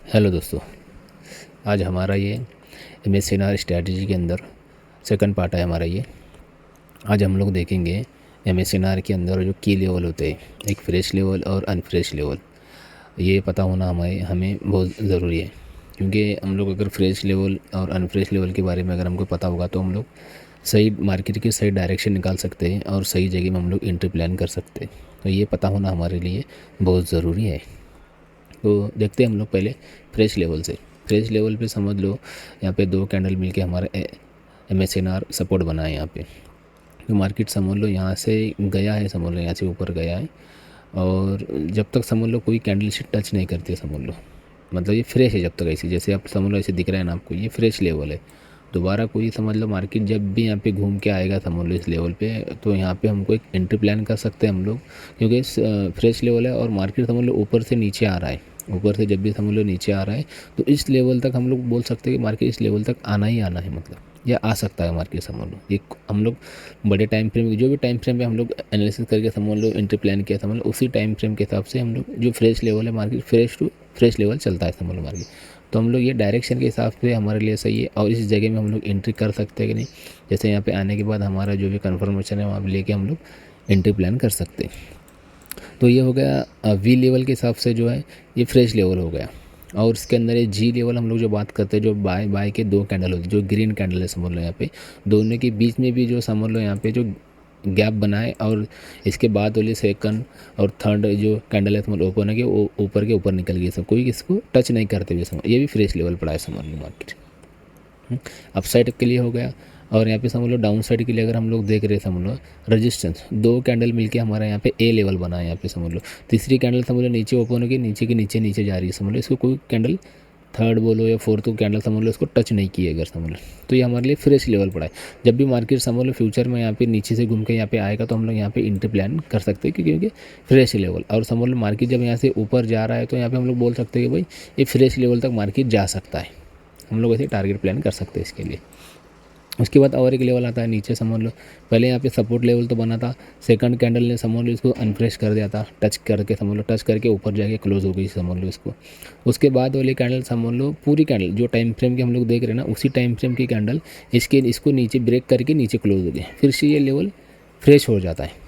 Hello दोस्तों, आज हमारा ये एमएसएनआर स्ट्रैटेजी के अंदर सेकंड पार्ट है हमारा ये। आज हम लोग देखेंगे एमएसएनआर के अंदर जो की लेवल होते हैं, एक फ्रेश लेवल और अनफ्रेश लेवल। ये पता होना हमें बहुत ज़रूरी है, क्योंकि हम लोग अगर फ्रेश लेवल और अनफ्रेश लेवल के बारे में अगर हमको पता होगा तो हम लोग सही मार्केट की सही डायरेक्शन निकाल सकते हैं और सही जगह में हम लोग एंट्री प्लान कर सकते हैं। तो ये पता होना हमारे लिए बहुत ज़रूरी है। तो देखते हैं हम लोग पहले फ्रेश लेवल से। फ्रेश लेवल पे समझ लो यहाँ पे 2 कैंडल मिलके हमारा एमएसएनआर सपोर्ट बना है यहाँ पे। तो मार्केट समझ लो यहाँ से गया है, समझ लो यहाँ से ऊपर गया है, और जब तक समझ लो कोई कैंडल से टच नहीं करती है, समझ लो मतलब ये फ्रेश है। जब तक ऐसी जैसे आप समझ लो ऐसे दिख रहा है ना आपको, ये फ्रेश लेवल है। दोबारा कोई समझ लो मार्केट जब भी यहाँ पे घूम के आएगा समझ लो इस लेवल पे, तो यहाँ पे हमको एक एंट्री प्लान कर सकते हैं हम लोग, क्योंकि फ्रेश लेवल है और मार्केट समझ लो ऊपर से नीचे आ रहा है। ऊपर से जब भी समझ लो नीचे आ रहा है तो इस लेवल तक हम लोग बोल सकते हैं कि मार्केट इस लेवल तक आना ही आना है, मतलब या आ सकता है मार्केट समझ लो। एक हम लोग बड़े टाइम फ्रेम, जो भी टाइम फ्रेम पे हम लोग एनालिसिस करके समझ लो एंट्री प्लान किया, समझ लो उसी टाइम फ्रेम के हिसाब से हम लोग जो फ्रेश लेवल है market fresh to fresh level चलता है समझ लो मार्केट। तो हम लोग ये डायरेक्शन के हिसाब से हमारे लिए सही है और इस जगह में हम लोग एंट्री कर सकते हैं कि नहीं। जैसे यहाँ पे आने के बाद हमारा जो भी कन्फर्मेशन है वहाँ पे लेके हम लोग एंट्री प्लान कर सकते हैं। तो ये हो गया वी लेवल के हिसाब से जो है ये फ्रेश लेवल हो गया। और इसके अंदर ये जी लेवल हम लोग जो बात करते हैं, जो बाय के 2 कैंडल होते हैं, जो ग्रीन कैंडल है समझ लो यहाँ पे, दोनों के बीच में भी जो समझ लो यहाँ पे जो गैप बनाए और इसके बाद वाली सेकंड और थर्ड जो कैंडल है समझ ओपन है कि वो ऊपर के ऊपर निकल गई, सब कोई इसको टच नहीं करते हुए समझ, ये भी फ्रेश लेवल पड़ा है समझ लो मार्केट। अप साइड के लिए हो गया। और यहाँ पे समझ लो डाउन साइड के लिए अगर हम लोग देख रहे हैं समझ लो रेजिस्टेंस, 2 कैंडल मिलके हमारा यहाँ पे ए लेवल बना है यहाँ पे समझ लो। तीसरी कैंडल समझ लो नीचे ओपन होगी, नीचे के नीचे नीचे जा रही है समझ लो, इसको कोई कैंडल थर्ड बोलो या फोर्थ कैंडल समझ लो इसको टच नहीं किए अगर समझ लो, तो ये हमारे लिए फ्रेश लेवल पड़ा है। जब भी मार्केट समझ लो फ्यूचर में यहाँ पे नीचे से घूम के यहाँ पे आएगा तो हम लोग यहाँ पे एंट्री प्लान कर सकते हैं, क्योंकि फ्रेश लेवल। और समझ लो मार्केट जब यहाँ से ऊपर जा रहा है तो यहाँ पे हम लोग बोल सकते हैं कि भाई ये फ्रेश लेवल तक मार्केट जा सकता है, हम लोग ऐसे टारगेट प्लान कर सकते हैं इसके लिए। उसके बाद और एक लेवल आता है नीचे समझ लो, पहले यहाँ पे सपोर्ट लेवल तो बना था, सेकंड कैंडल ने समझ लो इसको अनफ्रेश कर दिया था, टच करके समझ लो, टच करके ऊपर जाके क्लोज हो गई समझ लो इसको। उसके बाद वाली कैंडल समझ लो पूरी कैंडल जो टाइम फ्रेम की हम लोग देख रहे हैं ना, उसी टाइम फ्रेम की कैंडल इसको नीचे ब्रेक करके नीचे क्लोज हो गई, फिर से ये लेवल फ्रेश हो जाता है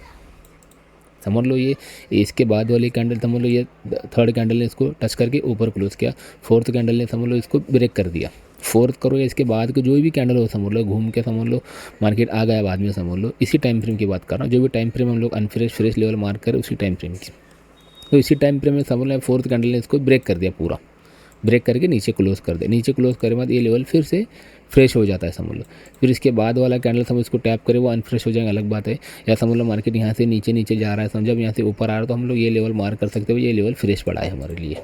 समझ लो। ये इसके बाद वाली कैंडल समझ लो ये थर्ड कैंडल ने इसको टच करके ऊपर क्लोज किया, फोर्थ कैंडल ने समझ लो इसको ब्रेक कर दिया, फोर्थ करो या इसके बाद के जो भी कैंडल हो समझ लो घूम के समझ लो मार्केट आ गया बाद में समझ लो। इसी टाइम फ्रेम की बात कर रहा हूँ, जो भी टाइम फ्रेम हम लोग अनफ्रेश फ्रेश लेवल मार्क करें उसी टाइम फ्रेम की, तो इसी टाइम फ्रेम में समझ लो फोर्थ कैंडल ने इसको ब्रेक कर दिया, पूरा ब्रेक करके नीचे क्लोज कर दे, नीचे क्लोज करने बाद ये लेवल फिर से फ्रेश हो जाता है समझ लो। फिर इसके बाद वाला कैंडल समझ इसको टैप करे वो अनफ्रेश हो जाएगा, अलग बात है। या समझ लो मार्केट यहाँ से नीचे नीचे जा रहा है समझ, जब यहाँ से ऊपर आ रहा है तो हम लोग ये लेवल मार्क कर सकते हो, ये लेवल फ्रेश पड़ा है हमारे लिए,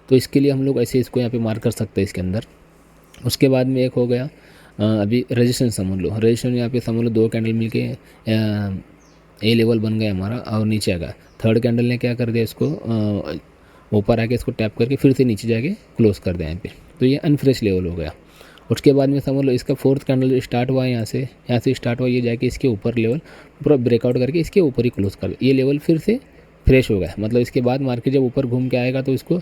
तो इसके लिए हम लोग ऐसे इसको यहाँ पे मार्क कर सकते हैं इसके अंदर। उसके बाद में एक हो गया अभी रजिस्टेंस समझ लो, रजिस्टेंस यहाँ पे समझ लो 2 कैंडल मिलके ए लेवल बन गया हमारा और नीचे आ गया। थर्ड कैंडल ने क्या कर दिया, इसको ऊपर आके इसको टैप करके फिर से नीचे जाके क्लोज कर दिया यहाँ पे, तो ये अनफ्रेश लेवल हो गया। उसके बाद में समझ लो इसका फोर्थ कैंडल स्टार्ट हुआ यहाँ से स्टार्ट हुआ, ये जाके इसके ऊपर लेवल पूरा ब्रेकआउट करके इसके ऊपर ही क्लोज कर दिया, ये लेवल फिर से फ्रेश हो गया। मतलब इसके बाद मार्केट जब ऊपर घूम के आएगा तो इसको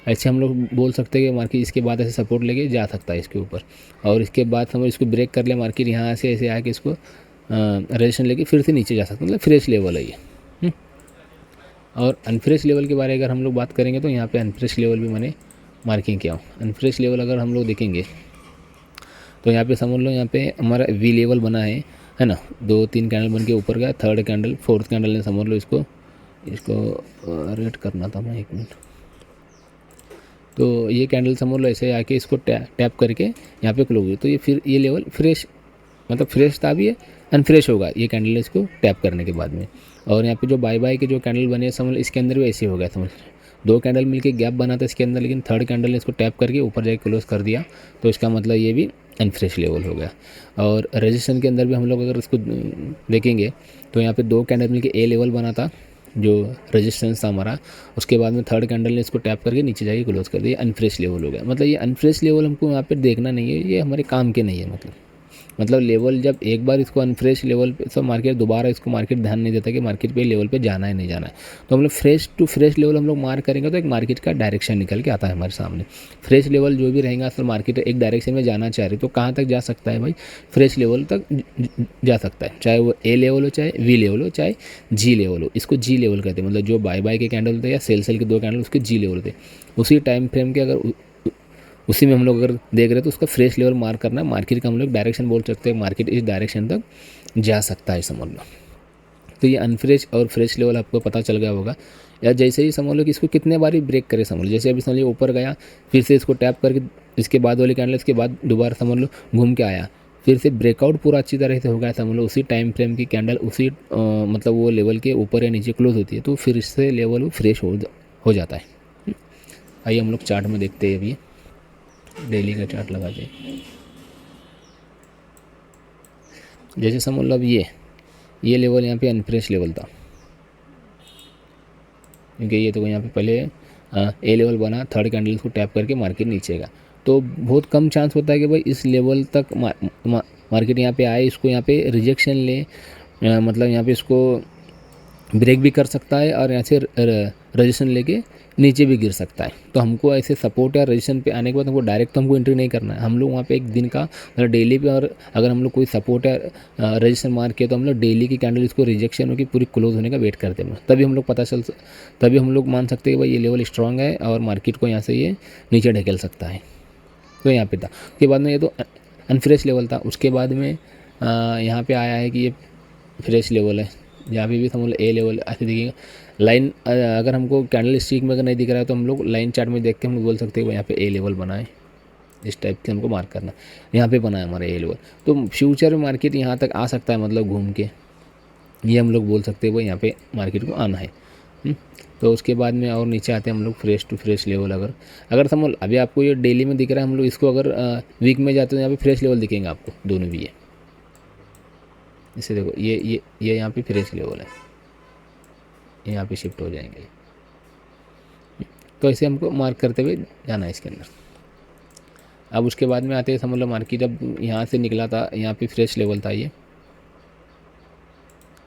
ऐसे हम लोग बोल सकते हैं कि मार्केट इसके बाद ऐसे सपोर्ट लेके जा सकता है इसके ऊपर, और इसके बाद समझ इसको ब्रेक कर ले मार्केट यहाँ से ऐसे आके इसको रजिस्ट्रेशन लेके फिर से नीचे जा सकता है, मतलब फ्रेश लेवल है ये। और अनफ्रेश लेवल के बारे में अगर हम लोग बात करेंगे तो यहाँ पे अनफ्रेश लेवल भी मैंने मार्किंग किया हूँ। अनफ्रेश लेवल अगर हम लोग देखेंगे तो यहाँ पे समझ लो यहाँ पे हमारा वी लेवल बना है ना, 2-3 कैंडल बन के ऊपर गया, थर्ड कैंडल फोर्थ कैंडल ने समझ लो इसको रेड करना था मैं 1 मिनट, तो ये कैंडल समझ लो ऐसे आके इसको टैप करके यहाँ पे क्लोज हुई, तो ये फिर ये लेवल फ्रेश, मतलब फ्रेश था भी, ये अनफ्रेश होगा ये कैंडल इसको टैप करने के बाद में। और यहाँ पे जो बाय के जो कैंडल बने समझ लो इसके अंदर भी ऐसे हो गया, समझ 2 कैंडल मिलके गैप बना था इसके अंदर, लेकिन थर्ड कैंडल ने इसको टैप करके ऊपर जाके क्लोज कर दिया, तो इसका मतलब ये भी अनफ्रेश लेवल हो गया। और रजिस्ट्रेशन के अंदर भी हम लोग अगर इसको देखेंगे तो यहाँ पे 2 कैंडल मिलके ए लेवल बना था जो रजिस्टेंस था हमारा, उसके बाद में थर्ड कैंडल ने इसको टैप करके नीचे जाके क्लोज कर दिया, अनफ्रेश लेवल हो गया। मतलब ये अनफ्रेश लेवल हमको यहाँ पे देखना नहीं है, ये हमारे काम के नहीं है, मतलब मतलब लेवल जब एक बार इसको अनफ्रेश लेवल पे सब मार्केट दोबारा इसको मार्केट ध्यान नहीं देता कि मार्केट पे लेवल पे जाना है नहीं जाना है, तो हम लोग फ्रेश टू फ्रेश लेवल हम लोग मार्क करेंगे तो एक मार्केट का डायरेक्शन निकल के आता है हमारे सामने। फ्रेश लेवल जो भी रहेगा असल मार्केट एक डायरेक्शन में जाना चाह रही तो कहाँ तक जा सकता है भाई, फ्रेश लेवल तक जा सकता है, चाहे वो ए लेवल हो, चाहे वी लेवल हो, चाहे जी लेवल हो। इसको जी लेवल कहते हैं, मतलब जो बाय बाय के कैंडल होते हैं या सेल के 2 कैंडल उसके जी लेवल होते हैं। उसी टाइम फ्रेम के अगर उसी में हम लोग अगर देख रहे हैं तो उसका फ्रेश लेवल मार्क करना है। मार्केट का हम लोग डायरेक्शन बोल सकते हैं, मार्केट इस डायरेक्शन तक जा सकता है समझ लो। तो ये अनफ्रेश और फ्रेश लेवल आपको पता चल गया होगा। या जैसे ही समझ लो कि इसको कितने बार ही ब्रेक करे समझ लो, जैसे अभी समझ लो ऊपर गया, फिर से इसको टैप करके इसके बाद वाली कैंडल, इसके बाद दोबारा समझ लो घूम के आया, फिर से ब्रेकआउट पूरा अच्छी तरह से हो गया समझ लो, उसी टाइम फ्रेम की कैंडल उसी मतलब वो लेवल के ऊपर या नीचे क्लोज होती है, तो फिर इससे लेवल फ्रेश हो जाता है। आइए हम लोग चार्ट में देखते हैं। अभी डेली का चार्ट लगा दे। जैसे समझ लो अब ये लेवल यहाँ पे अनफ्रेश लेवल था, क्योंकि ये तो यहाँ पे पहले ए लेवल बना, थर्ड कैंडल को टैप करके मार्केट नीचे का, तो बहुत कम चांस होता है कि भाई इस लेवल तक मार्केट यहाँ पे आए, इसको यहाँ पे रिजेक्शन ले, मतलब यहाँ पे इसको ब्रेक भी कर सकता है और यहाँ से रजिस्ट्रेशन लेके नीचे भी गिर सकता है। तो हमको ऐसे सपोर्ट या रजिस्ट्रेशन पे आने के बाद हमको डायरेक्ट तो हमको एंट्री नहीं करना है, हम लोग वहाँ पे एक दिन का मतलब डेली पे, और अगर हम लोग कोई सपोर्ट या रजिस्ट्रेशन मार के तो हम लोग डेली की कैंडल इसको रिजेक्शन होगी पूरी क्लोज होने का वेट करते हैं, तभी हम लोग तभी हम लोग मान सकते हैं भाई ये लेवल स्ट्रॉन्ग है और मार्केट को यहाँ से ये नीचे ढकेल सकता है। तो यहाँ पे था, उसके बाद में ये तो अनफ्रेश लेवल था, उसके बाद में यहाँ पे आया है कि ये फ्रेश लेवल है। यहाँ पे भी समझ लो ए लेवल ऐसे दिखेगा। लाइन अगर हमको कैंडल स्टिक में अगर नहीं दिख रहा है तो हम लोग लाइन चार्ट में देख के हम बोल सकते हैं यहाँ पे ए लेवल बना है, इस टाइप के हमको मार्क करना, यहाँ पे बना है हमारा ए लेवल। तो फ्यूचर में मार्केट यहाँ तक आ सकता है, मतलब घूम के, ये हम लोग बोल सकते हैं भाई यहाँ पे मार्केट को आना है। तो उसके बाद में और नीचे आते हैं हम लोग फ्रेश टू फ्रेश लेवल। अगर समझ अभी आपको ये डेली में दिख रहा है, हम लोग इसको अगर वीक में जाते हैं तो यहाँ पे फ्रेश लेवल दिखेंगे आपको दोनों भी। ये इसे देखो, ये यहाँ पे फ्रेश लेवल है, यहाँ पे शिफ्ट हो जाएंगे। तो ऐसे हमको मार्क करते हुए जाना है इसके अंदर। अब उसके बाद में आते हैं समझ लो मार्केट जब यहाँ से निकला था, यहाँ पे फ्रेश लेवल था, ये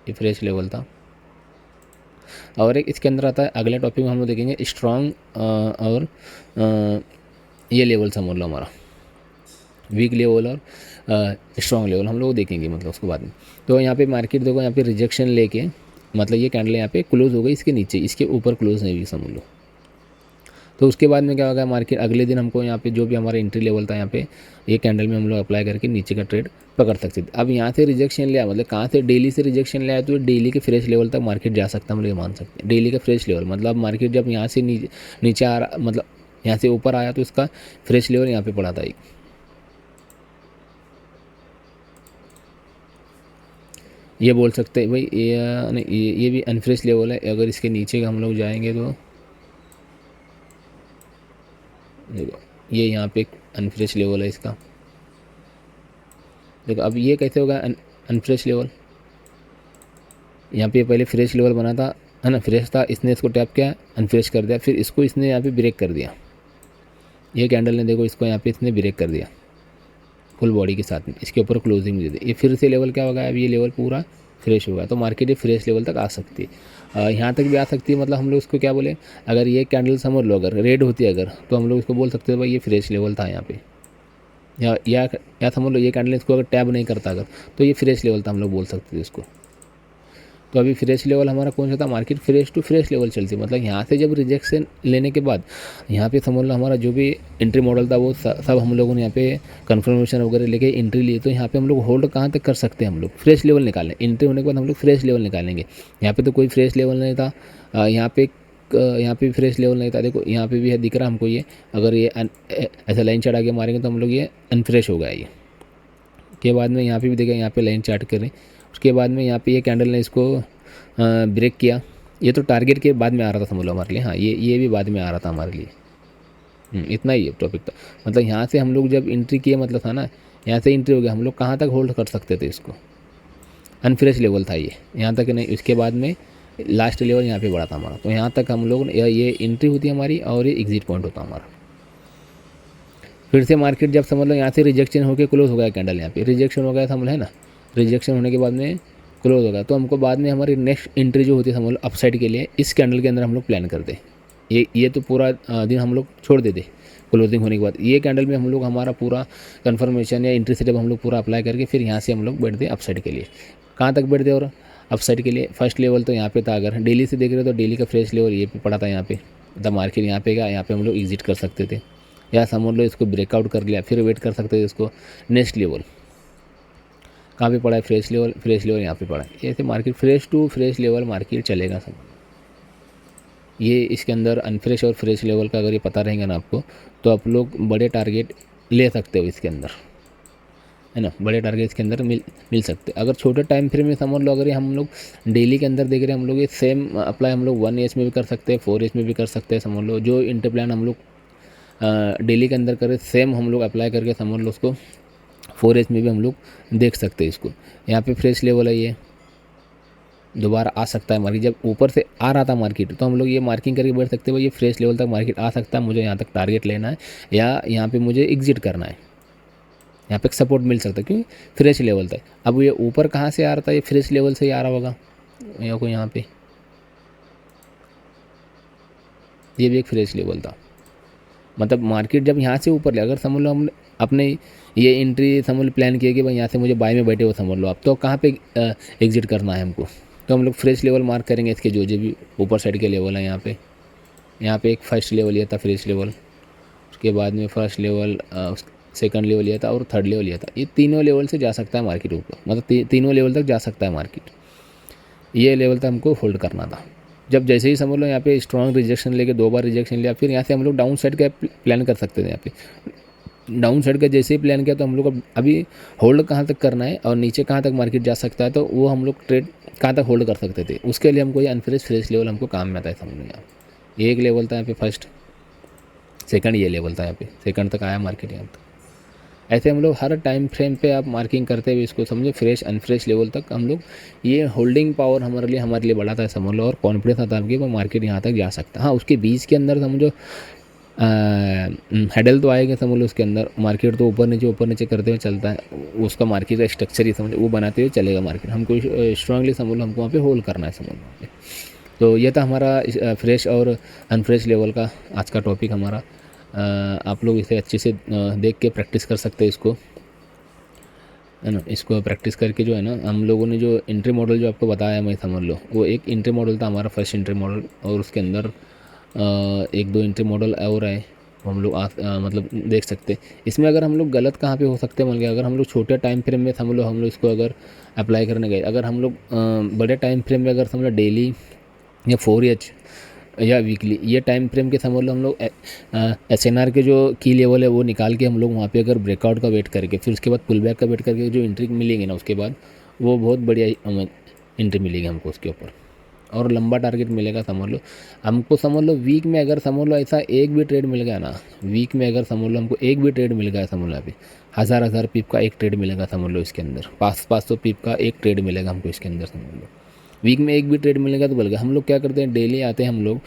फ्रेश लेवल था। और एक इसके अंदर आता है अगले टॉपिक में हम लोग देखेंगे स्ट्रॉन्ग और ये लेवल समझ लो हमारा वीक लेवल और स्ट्रॉन्ग लेवल हम लोग देखेंगे, मतलब उसके बाद में। तो यहाँ पे मार्केट देखो, यहाँ पे रिजेक्शन लेके मतलब ये कैंडल यहाँ पे क्लोज हो गई, इसके नीचे इसके ऊपर क्लोज नहीं हुई समझ लो। तो उसके बाद में क्या होगा, मार्केट अगले दिन हमको यहाँ पे जो भी हमारा एंट्री लेवल था यहाँ पे ये कैंडल में हम लोग अप्लाई करके नीचे का ट्रेड पकड़ सकते थे। अब यहाँ से रिजेक्शन लिया, मतलब कहाँ से डेली से रिजेक्शन लिया, तो डेली के फ्रेश लेवल तक मार्केट जा सकता है, हम लोग मान सकते हैं। डेली का फ्रेश लेवल मतलब मार्केट जब यहाँ से नीचे आ रहा, मतलब यहाँ से ऊपर आया तो इसका फ्रेश लेवल यहाँ पे पड़ा था एक, ये बोल सकते हैं भाई ये भी अनफ्रेश लेवल है। अगर इसके नीचे का हम लोग जाएंगे तो देखो ये यहाँ पे अनफ्रेश लेवल है इसका। देखो अब ये कैसे होगा अनफ्रेश लेवल, यहाँ पे पहले फ्रेश लेवल बना था है ना, फ्रेश था, इसने इसको टैप किया अनफ्रेश कर दिया, फिर इसको इसने यहाँ पे ब्रेक कर दिया, ये कैंडल ने देखो इसको यहाँ पे इसने ब्रेक कर दिया फुल बॉडी के साथ में, इसके ऊपर क्लोजिंग दे दी, ये फिर से लेवल क्या होगा, अब ये लेवल पूरा फ्रेश होगा, तो मार्केट ये फ्रेश लेवल तक आ सकती है, यहाँ तक भी आ सकती है। मतलब हम लोग इसको क्या बोले, अगर ये कैंडल समझ लो अगर रेड होती है अगर, तो हम लोग इसको बोल सकते हैं भाई ये फ्रेश लेवल था यहाँ पे, या समझ लो ये कैंडल इसको अगर टैब नहीं करता अगर, तो ये फ्रेश लेवल था, हम लोग बोल सकते थे इसको। तो अभी फ्रेश लेवल हमारा कौन सा था, market fresh to fresh level चलती, मतलब यहाँ से जब रिजेक्शन लेने के बाद यहाँ पे समझ लो हमारा जो भी एंट्री मॉडल था वो सब हम लोगों ने यहाँ पे कंफर्मेशन वगैरह लेके एंट्री ली, तो यहाँ पे हम लोग होल्ड कहाँ तक कर सकते हैं, हम लोग फ्रेश लेवल निकालें, एंट्री होने के बाद हम लोग फ्रेश लेवल निकालेंगे। यहाँ पे तो कोई फ्रेश लेवल नहीं था, यहाँ पे फ्रेश लेवल नहीं था, देखो यहाँ पे भी है दिख रहा हमको ये, अगर ये ऐसा लाइन चढ़ा के मारेंगे तो हम लोग ये अनफ्रेश हो गया। ये के बाद में यहाँ पे भी देखा, यहाँ पे लाइन चार्ट करें, उसके बाद में यहाँ पे ये कैंडल ने इसको ब्रेक किया, ये तो टारगेट के बाद में आ रहा था समझ लो हमारे लिए, हाँ ये भी बाद में आ रहा था हमारे लिए। इतना ही टॉपिक था, मतलब यहाँ से हम लोग जब एंट्री किए मतलब था ना, यहाँ से एंट्री हो गया, हम लोग कहाँ तक होल्ड कर सकते थे इसको, अनफ्रेश लेवल था ये यहाँ तक नहीं, इसके बाद में लास्ट लेवल यहाँ पे बढ़ा था हमारा, तो यहाँ तक हम लोग ये एंट्री होती है हमारी और ये एग्जिट पॉइंट होता हमारा। फिर से मार्केट जब समझ लो यहाँ से रिजेक्शन होकर क्लोज हो गया कैंडल, यहाँ पे रिजेक्शन हो गया समझ है ना, रिजेक्शन होने के बाद में क्लोज हो गया, तो हमको बाद में हमारी नेक्स्ट एंट्री जो होती है समझ लो अपसाइड के लिए इस कैंडल के अंदर हम लोग प्लान करते। ये तो पूरा दिन हम लोग छोड़ देते क्लोजिंग होने के बाद, ये कैंडल में हम लोग हमारा पूरा कन्फर्मेशन या एंट्री सेटअप हम लोग पूरा अप्लाई करके फिर यहाँ से हम लोग बैठते अपसाइड के लिए। कहाँ तक बैठते और अपसाइड के लिए फर्स्ट लेवल तो यहाँ पे था, अगर डेली से देख रहे हो तो डेली का फ्रेश लेवल ये पे पड़ा था यहाँ पे, द मार्केट यहाँ पे का, यहाँ पे हम लोग एग्जिट कर सकते थे या समझ लो इसको ब्रेकआउट कर लिया फिर वेट कर सकते थे इसको नेक्स्ट लेवल। कहाँ पे पड़ा है फ्रेश लेवल यहाँ पे पड़ा है, ऐसे market fresh to fresh level market चलेगा सब। ये इसके अंदर अनफ्रेश और फ्रेश लेवल का अगर ये पता रहेगा ना आपको, तो आप लोग बड़े टारगेट ले सकते हो इसके अंदर, है ना, बड़े टारगेट इसके अंदर मिल सकते। अगर छोटे टाइम फ्रेम में समझ लो, अगर ये हम लोग डेली के अंदर देख रहे हैं हम लोग, ये सेम अप्लाई हम लोग 1 एच में भी कर सकते हैं, 4 एच में भी कर सकते हैं, समझ लो जो इंटर प्लान हम लोग डेली के अंदर करें सेम हम लोग अप्लाई करके समझ लो उसको 4 एच में भी हम लोग देख सकते हैं इसको। यहाँ पे फ्रेश लेवल है, ये दोबारा आ सकता है मार्केट, जब ऊपर से आ रहा था मार्केट तो हम लोग ये मार्किंग करके बैठ सकते हैं, ये फ्रेश लेवल तक मार्केट आ सकता है, मुझे यहाँ तक टारगेट लेना है या यहाँ पे मुझे एग्जिट करना है, यहाँ पे सपोर्ट मिल सकता है क्योंकि फ्रेश लेवल तक। अब ये ऊपर कहाँ से आ रहा था, ये फ्रेश लेवल से ही आ रहा होगा, यहाँ पे ये भी एक फ्रेश लेवल था। मतलब मार्केट जब यहाँ से ऊपर ले, अगर समझ लो हम अपने ये एंट्री समझ लो प्लान किया कि भाई यहाँ से मुझे बाय में बैठे हो समझ लो, अब तो कहाँ पे एग्जिट करना है हमको, तो हम लोग फ्रेश लेवल मार्क करेंगे इसके जो भी ऊपर साइड के लेवल है। यहाँ पे एक फर्स्ट लेवल ये था फ्रेश लेवल, उसके बाद में फर्स्ट लेवल, सेकंड लेवल ये था और थर्ड लेवल ये था। ये तीनों लेवल से जा सकता है मार्केट ऊपर, मतलब तीनों लेवल तक जा सकता है मार्केट। ये लेवल तक हमको होल्ड करना था। जब जैसे ही समझ लो यहाँ पे स्ट्रॉन्ग रिजेक्शन लेके 2 बार रिजेक्शन लिया, फिर यहाँ से हम लोग डाउन साइड का प्लान कर सकते थे। यहाँ पे डाउन साइड का जैसे ही प्लान किया तो हम लोग अभी होल्ड कहाँ तक करना है और नीचे कहाँ तक मार्केट जा सकता है, तो वो हम लोग ट्रेड कहाँ तक होल्ड कर सकते थे, उसके लिए हमको ये अनफ्रेश फ्रेश लेवल हमको काम में आता है समझ लो। यहाँ ये एक लेवल था, यहाँ पे फर्स्ट सेकंड ये लेवल था, यहाँ पे सेकंड तक आया मार्केट यहाँ तक। ऐसे हम लोग हर टाइम फ्रेम पे आप मार्किंग करते हुए इसको समझो फ्रेश अनफ्रेश लेवल तक हम लोग, ये होल्डिंग पावर हमारे लिए बढ़ाता है समझ लो, और कॉन्फिडेंस आता है कि वो मार्केट यहाँ तक जा सकता है। हाँ, उसके बीच के अंदर समझो हेडल तो आएगा समझ लो, उसके अंदर मार्केट तो ऊपर नीचे करते हुए चलता है, उसका मार्केट का स्ट्रक्चर ही समझो वो बनाते हुए चलेगा मार्केट, हमको स्ट्रांगली समझ लो हमको वहाँ पे होल्ड करना है समझ लो। तो ये था हमारा फ्रेश और अनफ्रेश लेवल का आज का टॉपिक हमारा। आप लोग इसे अच्छे से देख के प्रैक्टिस कर सकते हैं इसको, है ना। इसको प्रैक्टिस करके जो है ना, हम लोगों ने जो एंट्री मॉडल जो आपको बताया मैं समझ लो, वो एक एंट्री मॉडल था हमारा, फर्स्ट एंट्री मॉडल, और उसके अंदर 1-2 एंट्री मॉडल और है, हम लोग मतलब देख सकते। इसमें अगर हम लोग गलत कहाँ पे हो सकते हैं, मतलब अगर हम लोग छोटे टाइम फ्रेम में समझ लो हम लोग इसको अगर अप्लाई करने गए, अगर हम लोग बड़े टाइम फ्रेम में अगर समझ लो डेली या 4H या वीकली ये टाइम फ्रेम के समझ लो हम लोग SNR के जो की लेवल है वो निकाल के हम लोग वहाँ पे अगर ब्रेकआउट का वेट करके फिर उसके बाद पुल बैक का वेट करके जो एंट्री मिलेंगे ना, उसके बाद वो बहुत बढ़िया एंट्री मिलेगी हमको उसके ऊपर, और लंबा टारगेट मिलेगा समझ लो हमको। समझ लो वीक में अगर समझ लो ऐसा एक भी ट्रेड मिल गया ना, वीक में अगर समझ लो हमको एक भी ट्रेड मिल गया समझ लो, अभी 1000 पिप का एक ट्रेड मिलेगा समझ लो, इसके अंदर 500 पिप का एक ट्रेड मिलेगा हमको इसके अंदर समझ लो। वीक में एक भी ट्रेड मिलेगा तो बोल गया। हम लोग क्या करते हैं, डेली आते हैं हम लोग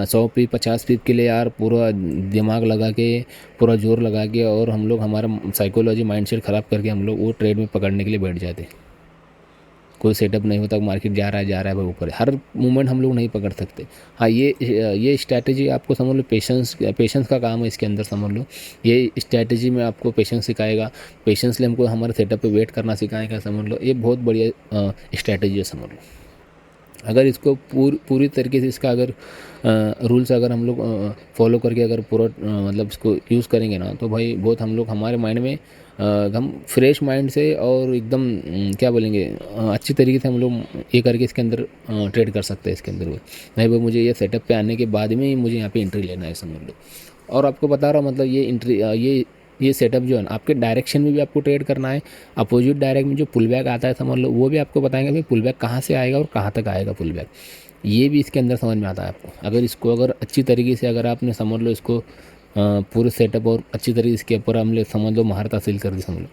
100 पिप 50 पिप के लिए यार पूरा दिमाग लगा के पूरा जोर लगा के, और हम लोग हमारा साइकोलॉजी माइंडसेट ख़राब करके हम लोग वो ट्रेड में पकड़ने के लिए बैठ जाते। कोई सेटअप नहीं होता, मार्केट जा रहा है भाई ऊपर, हर मूवमेंट हम लोग नहीं पकड़ सकते। हाँ, ये स्ट्रैटेजी आपको समझ लो पेशेंस का काम है इसके अंदर समझ लो। ये स्ट्रैटेजी में आपको पेशेंस सिखाएगा, पेशेंसली हमको हमारे सेटअप पे वेट करना सिखाएगा समझ लो। ये बहुत बढ़िया स्ट्रैटेजी है समझ लो। अगर इसको पूरी तरीके से इसका अगर रूल्स अगर हम लोग फॉलो करके अगर पूरा मतलब इसको यूज़ करेंगे ना, तो भाई बहुत हम लोग हमारे माइंड में हम फ्रेश माइंड से और एकदम क्या बोलेंगे अच्छी तरीके से हम लोग ये करके इसके अंदर ट्रेड कर सकते हैं इसके अंदर। नहीं भाई मुझे ये सेटअप पे आने के बाद में ही मुझे यहाँ पे एंट्री लेना है समझ लो। और आपको बता रहा हूँ मतलब ये एंट्री ये सेटअप जो है ना, आपके डायरेक्शन में भी आपको ट्रेड करना है, अपोजिट डायरेक्ट में जो पुल बैक आता है समझ लो वो भी आपको बताएंगे भाई पुल बैक कहाँ से आएगा और कहाँ तक आएगा पुल बैक, ये भी इसके अंदर समझ में आता है आपको। अगर इसको अगर अच्छी तरीके से अगर आपने समझ लो इसको पूरे सेटअप और अच्छी तरीके इसके ऊपर हमने समझ लो महारत हासिल कर दी समझ लो,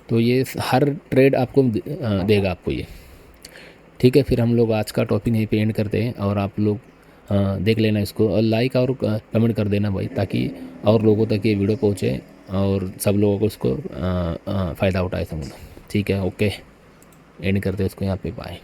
तो ये हर ट्रेड आपको देगा आपको ये। ठीक है, फिर हम लोग आज का टॉपिक यहीं पे एंड करते हैं, और आप लोग देख लेना इसको और लाइक और कमेंट कर देना भाई, ताकि और लोगों तक ये वीडियो पहुँचे और सब लोगों को उसको फ़ायदा उठाए समझो। ठीक है, ओके, एंड करते हैं इसको यहाँ पे, बाय।